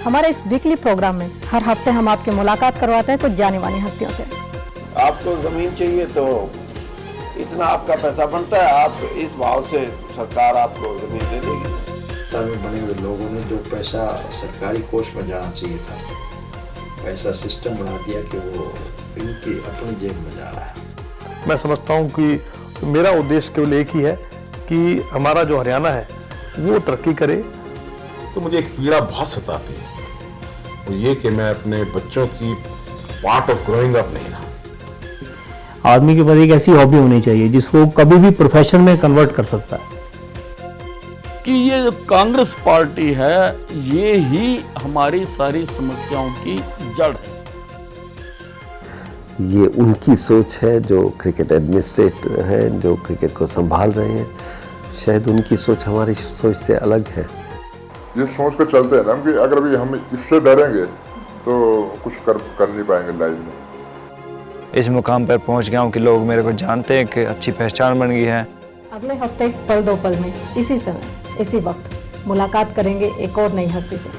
हमारे इस weekly programme में हर हफ्ते हम आपकी मुलाकात करवाते हैं कुछ जानी मानी हस्तियों से। आपको जमीन चाहिए तो इतना आपका पैसा बनता है, आप इस भाव से सरकार आपको जमीन दे देगी। में बने हुए लोगों ने जो पैसा सरकारी कोष में जाना चाहिए था, पैसा सिस्टम बना दिया कि वो इनकी अपनी जेब में जा रहा है। मैं समझता हूँ कि मेरा उद्देश्य केवल एक ही है कि हमारा जो हरियाणा है वो तरक्की करे। तो मुझे एक पीड़ा बहुत सताती है, वो ये कि मैं अपने बच्चों की पार्ट ऑफ ग्रोइंग अप नहीं रहा। आदमी के पास एक ऐसी हॉबी होनी चाहिए जिसको कभी भी प्रोफेशन में कन्वर्ट कर सकता है। कि ये जो कांग्रेस पार्टी है ये ही हमारी सारी समस्याओं की जड़ है। ये उनकी सोच है जो क्रिकेट एडमिनिस्ट्रेटर हैं, जो क्रिकेट को संभाल रहे हैं। शायद उनकी सोच हमारी सोच से अलग है। ये सोच कर चलते हैं ना कि अगर भी हम इससे डरेंगे तो कुछ कर नहीं पाएंगे लाइफ में। इस मुकाम पर पहुंच गया हूं कि लोग मेरे को जानते हैं कि अच्छी पहचान बन गई है। अगले हफ्ते पल दो पल में इसी समय इसी वक्त मुलाकात करेंगे एक और नई हस्ती से।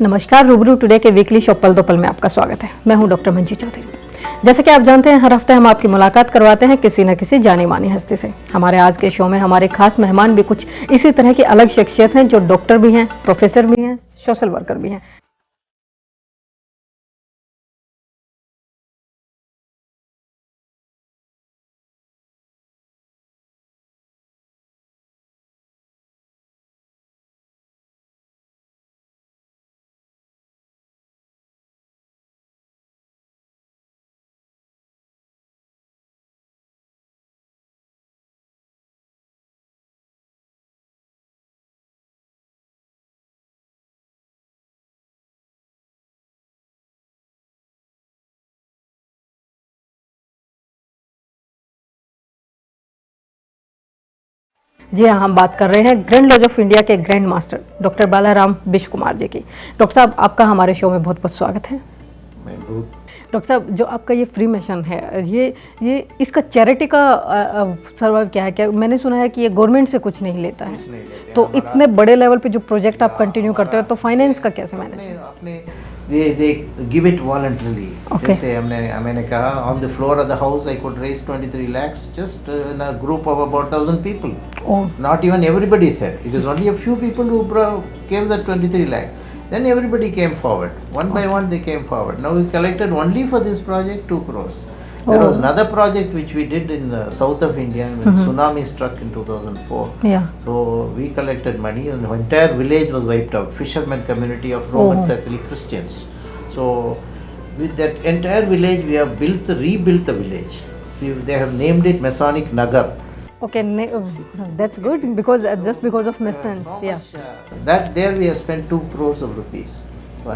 नमस्कार, रूबरू टुडे के वीकली शो पल दो पल में आपका स्वागत है। मैं हूं डॉक्टर मंजू चौधरी। जैसे कि आप जानते हैं हर हफ्ते हम आपकी मुलाकात करवाते हैं किसी न किसी जानी मानी हस्ती से। हमारे आज के शो में हमारे खास मेहमान भी कुछ इसी तरह की अलग शख्सियत हैं जो डॉक्टर भी हैं, प्रोफेसर भी हैं, सोशल वर्कर भी हैं। जी हाँ, हम बात कर रहे हैं ग्रैंड लॉज ऑफ इंडिया के grand master doctor Balaram Bishwa Kumar ji की। डॉक्टर साहब, आपका हमारे शो में बहुत बहुत स्वागत है। डॉक्टर साहब, जो आपका ये फ्री मिशन है, ये इसका चैरिटी का सर्वाइव क्या है? क्या मैंने सुना है कि ये गवर्नमेंट से कुछ नहीं लेता है, तो इतने बड़े लेवल पे जो प्रोजेक्ट आप कंटिन्यू करते हो तो फाइनेंस का कैसे मैनेज? अपने they give it voluntarily. जैसे मैंने कहा on the floor of the house I could raise 23 lakhs just in a group of about 1,000 people. Oh. Not even everybody said. It is only a few people who gave that 23 lakhs. Then everybody came forward. One by one they came forward. Now we collected only for this project 2 crores. There was another project which we did in the south of India when tsunami struck in 2004. Yeah. So we collected money and the entire village was wiped out. Fisherman community of Roman Catholic Christians. So with that entire village we have rebuilt the village. They have named it Masonic Nagar. Okay, that's good because just because of Masons. Yeah. That there we have spent 2 crores of rupees.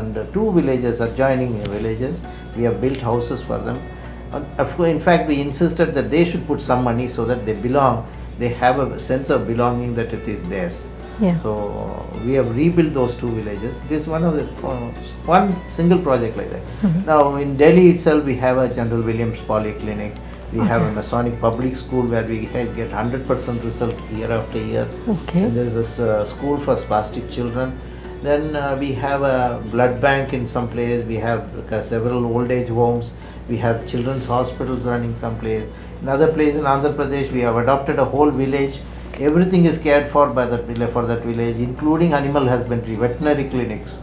And 2 villages adjoining villages, we have built houses for them. In fact, we insisted that they should put some money so that they belong. They have a sense of belonging that it is theirs. Yeah. So we have rebuilt those 2 villages. This is one of the one single project like that. Now in Delhi itself, we have a General Williams Polyclinic. We have a Masonic public school where we get 100% result year after year. Okay. And there is a school for spastic children. Then we have a blood bank in some place. We have several old age homes. We have children's hospitals running someplace. Another place in Andhra Pradesh, we have adopted a whole village. Everything is cared for by that village, including animal husbandry, veterinary clinics.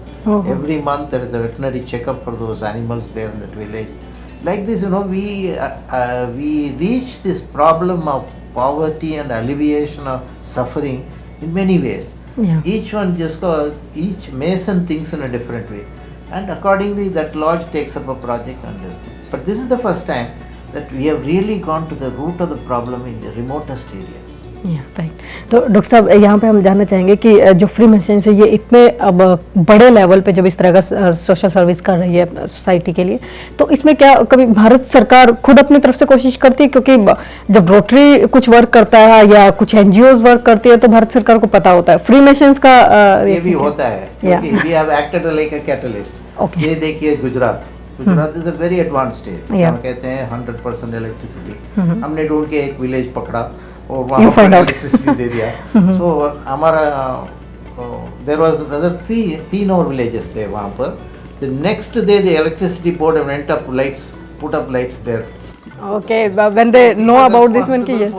Every month there is a veterinary checkup for those animals there in that village. Like this, we reach this problem of poverty and alleviation of suffering in many ways. Yeah. Each mason thinks in a different way. And accordingly that lodge takes up a project and does this. But this is the first time that we have really gone to the root of the problem in the remotest areas. Right. तो doctor साहब, यहाँ पे हम जानना चाहेंगे कि जो free mission से ये इतने अब बड़े लेवल पे जब इस तरह का सोशल सर्विस कर रही है सोसाइटी के लिए, तो इसमें क्या कभी भारत सरकार खुद अपनी तरफ से कोशिश करती है? क्योंकि जब रोटरी कुछ वर्क करता है या कुछ एनजीओज वर्क करती है तो भारत सरकार को पता होता है। फ्री मिशंस का ये भी होता है क्योंकि we have acted like a catalyst. ये देखिए Gujarat is a very advance state. हम कहते हैं 100% इलेक्ट्रिसिटी। हमने ढूंढ के एक विलेज पकड़ा, और वहाँ पर इलेक्ट्रिसिटी दे दिया। सो हमारा देयर वाज अनदर तीन और विलेजेस थे वहाँ पर। The next day the electricity board went up lights, put up lights there. Okay, but when they know about this one, yes,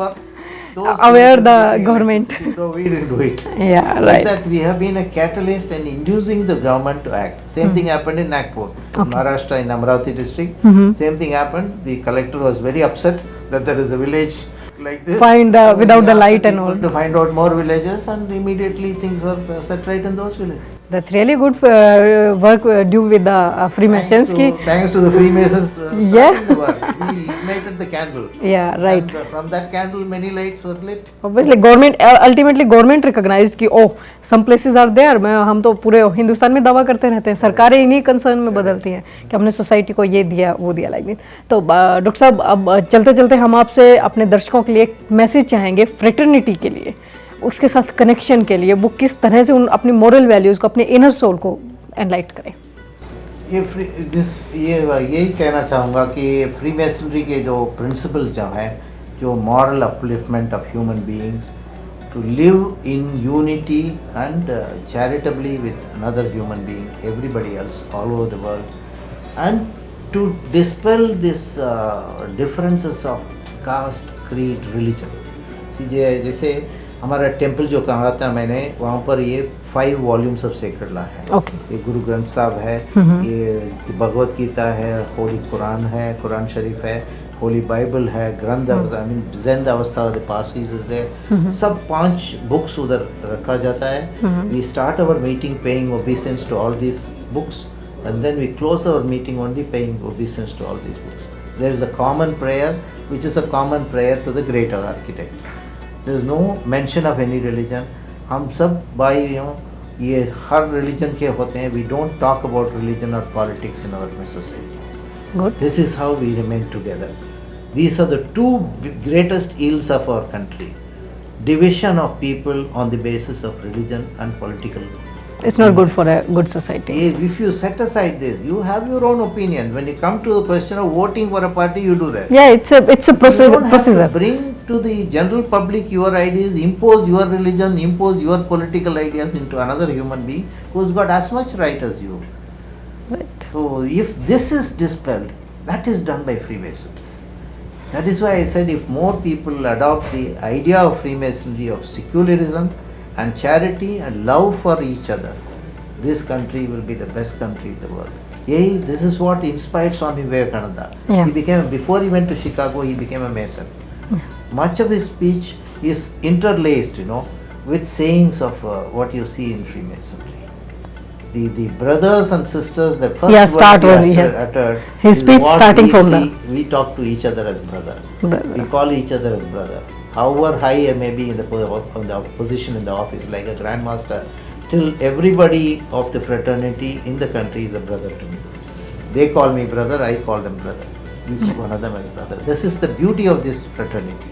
aware the government. So we didn't do it. Yeah, Like right. that, we have been a catalyst in inducing the government to act. Same thing happened in Nagpur, Maharashtra, in Amravati district. Same thing happened. The collector was very upset that there is a village like this. Find So without we the asked light and people all. to find out more villages, and immediately things were set right in those villages. That's really good work due with the Freemasons. Thanks to the Freemasons. Yeah. Starting the work. We ignited the candle. Yeah, right. And from that candle, many lights were lit. Obviously, government ultimately government recognize कि oh some places are there. हम तो पूरे हिंदुस्तान में दावा करते रहते हैं, सरकारें इन्हीं कंसर्न में बदलती हैं कि हमने सोसाइटी को ये दिया वो दिया लाइक दिस। तो डॉक्टर साहब अब चलते चलते हम आपसे अपने दर्शकों के लिए एक मैसेज चाहेंगे फ्रेटर्निटी के लिए, उसके साथ कनेक्शन के लिए, वो किस तरह से उन अपनी मॉरल वैल्यूज़ को, अपने इनर सोल को एनलाइट करें। ये यही कहना चाहूँगा कि फ्री मैसनरी के जो प्रिंसिपल्स जो हैं, जो moral upliftment of human beings, to live in unity and charitably with another human being, everybody else all over the world, and to dispel this differences of caste, creed, religion. जैसे हमारा temple जो कहा था मैंने, वहाँ पर ये 5 volumes of sacred law है। ये गुरु ग्रंथ साहब है, ये भगवत गीता है, होली कुरान है, कुरान शरीफ है, होली बाइबल है, ग्रंथ आई मीन ज़िंद अवस्था द पासिस इज देयर, सब 5 बुक्स उधर रखा जाता है। We start our meeting paying obeisance to all this books, and then we close our meeting only paying obeisance to all these books. There is a common prayer, which is a common prayer to the greater architect. There is no mention of any religion. हम सब भाई ये हर religion के होते हैं. We don't talk about religion or politics in our society. Good. This is how we remain together. These are the 2 greatest ills of our country. Division of people on the basis of religion and political. It's not good for a good society. If you set aside this, you have your own opinion. When you come to the question of voting for a party, you do that. Yeah, it's a You don't have procedure. to bring to the general public your ideas, impose your religion, impose your political ideas into another human being who's got as much right as you. Right. So if this is dispelled, that is done by Freemasonry. That is why I said if more people adopt the idea of Freemasonry, of secularism and charity and love for each other, this country will be the best country in the world. This is what inspired Swami Vivekananda. Yeah. He became, before he went to Chicago, he became a Mason. Much of his speech is interlaced, with sayings of what you see in Freemasonry. The brothers and sisters, the first Yeah, start words with he yeah. uttered. His is speech what starting we from see, we talk to each other as brother. We call each other as brother. However high I may be in the position in the office, like a grandmaster, till everybody of the fraternity in the country is a brother to me. They call me brother, I call them brother. Each one of them as brother. This is the beauty of this fraternity.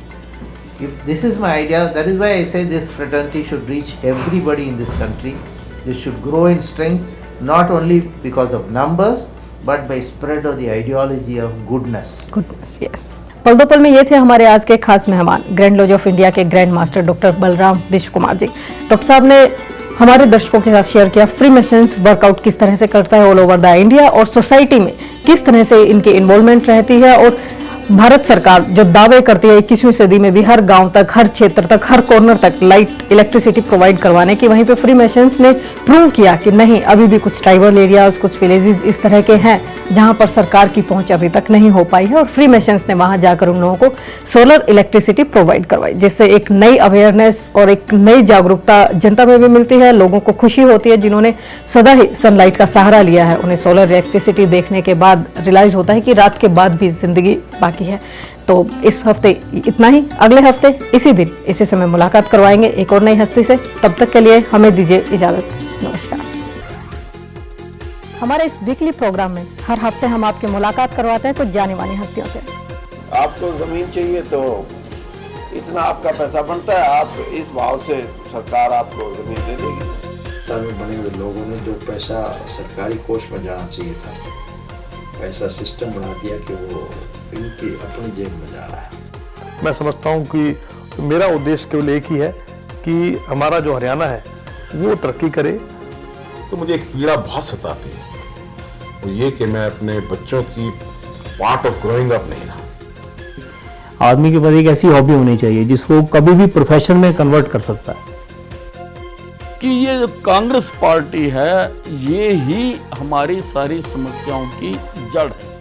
If this is my idea, that is why I say this fraternity should reach everybody in this country. This should grow in strength, not only because of numbers, but by spread of the ideology of goodness. Goodness, yes. पल दो पल में ये थे हमारे आज के खास मेहमान, ग्रैंड लॉज ऑफ इंडिया के ग्रैंड मास्टर डॉक्टर बलराम विश्व कुमार जी। डॉक्टर साहब ने हमारे दर्शकों के साथ शेयर किया फ्री मेसन्स वर्कआउट किस तरह से करता है ऑल ओवर द इंडिया और सोसाइटी में किस तरह से इनकी इन्वॉल्वमेंट रहती है, और भारत सरकार जो दावे करती है 21वीं सदी में भी हर गांव तक, हर क्षेत्र तक, हर कॉर्नर तक लाइट इलेक्ट्रिसिटी प्रोवाइड करवाने की, वहीं पे फ्री मेसन्स ने प्रूव किया कि नहीं, अभी भी कुछ ट्राइबल एरियाज, कुछ विलेजेस इस तरह के हैं जहां पर सरकार की पहुंच अभी तक नहीं हो पाई है, और फ्री मेसन्स ने वहां जाकर उन लोगों को सोलर इलेक्ट्रिसिटी प्रोवाइड करवाई, जिससे एक नई अवेयरनेस और एक नई जागरूकता जनता में भी मिलती है। लोगों को खुशी होती है जिन्होंने सदा ही सनलाइट का सहारा लिया है, उन्हें सोलर इलेक्ट्रिसिटी देखने के बाद रियलाइज होता है कि रात के बाद भी जिंदगी बाकी है। तो इस हफ्ते इतना ही, अगले हफ्ते इसी दिन इसी समय मुलाकात करवाएंगे एक और नई हस्ती से। तब तक के लिए हमें दीजिए इजाजत, नमस्कार। हमारे इस वीकली प्रोग्राम में हर हफ्ते हम आपकी मुलाकात करवाते हैं कुछ जानी मानी हस्तियों से। आपको जमीन चाहिए तो इतना आपका पैसा बनता है, आप इस भाव से सरकार आपको जमीन दे देगी। में बने हुए लोगों ने जो पैसा सरकारी कोष में जाना चाहिए था, ऐसा सिस्टम बना दिया कि वो इनकी अपनी जेब में जा रहा है। मैं समझता हूँ कि मेरा उद्देश्य केवल एक ही है कि हमारा जो हरियाणा है वो तरक्की करे। तो मुझे एक पीड़ा बहुत सताती है, वो ये कि मैं अपने बच्चों की पार्ट ऑफ ग्रोइंग अप नहीं रहा। आदमी के पास एक ऐसी हॉबी होनी चाहिए जिसको कभी भी प्रोफेशन में कन्वर्ट कर सकता है। कि ये जो कांग्रेस पार्टी है ये ही हमारी सारी समस्याओं की जड़ है।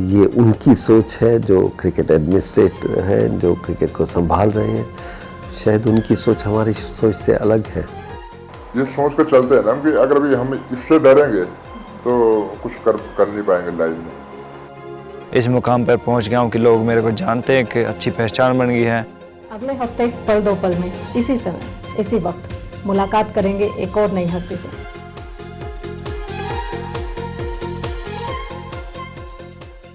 ये उनकी सोच है जो क्रिकेट एडमिनिस्ट्रेटर हैं, जो क्रिकेट को संभाल रहे हैं, शायद उनकी सोच हमारी सोच से अलग है। ये सोच कर चलते हैं ना कि अगर अभी हम इससे डरेंगे तो कुछ कर नहीं पाएंगे लाइफ में। इस मुकाम पर पहुंच गया हूं कि लोग मेरे को जानते हैं कि अच्छी पहचान बन गई है। अगले हफ्ते पल दो पल में इसी समय इसी वक्त मुलाकात करेंगे एक और नई हस्ती से।